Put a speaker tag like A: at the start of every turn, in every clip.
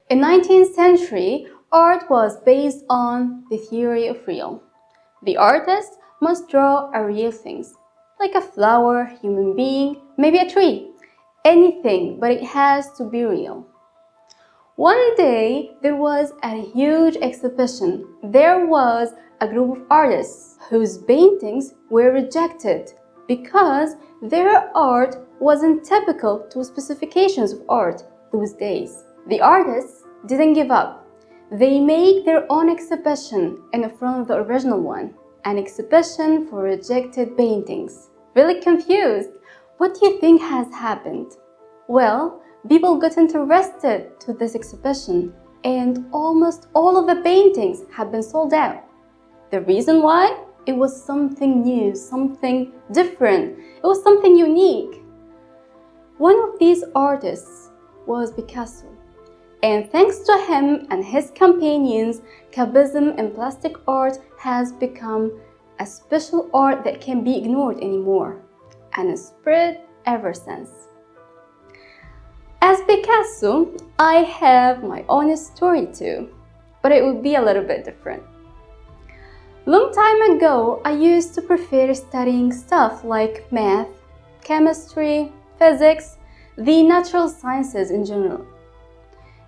A: In 19th century, art was based on the theory of real. The artist must draw a real things, like a flower, human being, maybe a tree. Anything, but it has to be real. One day, there was a huge exhibition. There was a group of artists whose paintings were rejected because their art wasn't typical to specifications of art those days. The artists didn't give up. They made their own exhibition in front of the original one, an exhibition for rejected paintings. Really confused? What do you think has happened? Well, people got interested to this exhibition and almost all of the paintings have been sold out. The reason why? It was something new, something different. It was something unique. One of these artists was Picasso. And thanks to him and his companions, Cubism in plastic art has become a special art that can't be ignored anymore, and has spread ever since. As Picasso, I have my own story too, but it would be a little bit different. Long time ago, I used to prefer studying stuff like math, chemistry, physics, the natural sciences in general.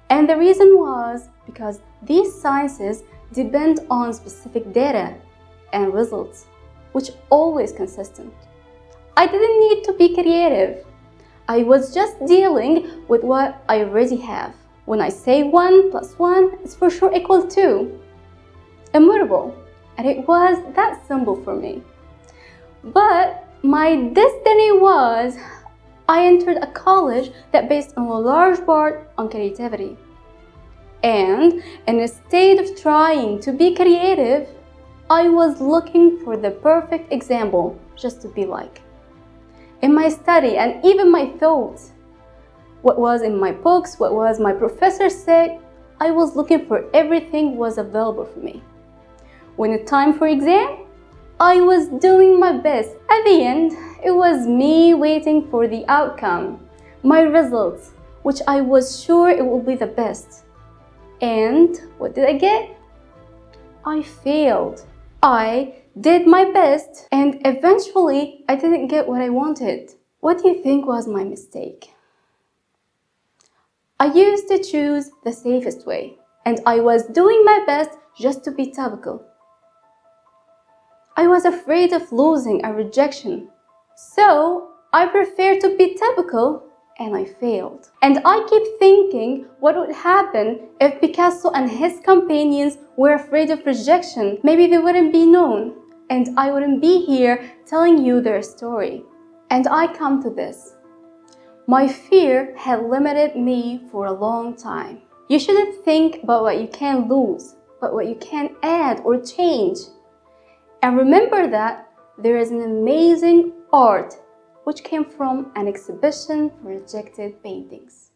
A: And the reason was because these sciences depend on specific data and results, which always consistent. I didn't need to be creative. I was just dealing with what I already have. When I say 1 plus 1 is for sure equal 2. Immutable. And it was that simple for me. But my destiny was I entered a college that based on a large part on creativity. And instead of trying to be creative, I was looking for the perfect example just to be like. In my study and even my thoughts, what was in my books, what was my professor said, I was looking for everything was available for me. When it's time for exam, I was doing my best. At the end, it was me waiting for the outcome, my results, which I was sure it would be the best. And what did I get? I failed. I did my best and eventually I didn't get what I wanted. What do you think was my mistake? I used to choose the safest way and I was doing my best just to be typical. I was afraid of losing a rejection, so I preferred to be typical and I failed. And I keep thinking what would happen if Picasso and his companions were afraid of rejection. Maybe they wouldn't be known and I wouldn't be here telling you their story. And I come to this. My fear had limited me for a long time. You shouldn't think about what you can lose, but what you can add or change. And remember that there is an amazing art which came from an exhibition for rejected paintings.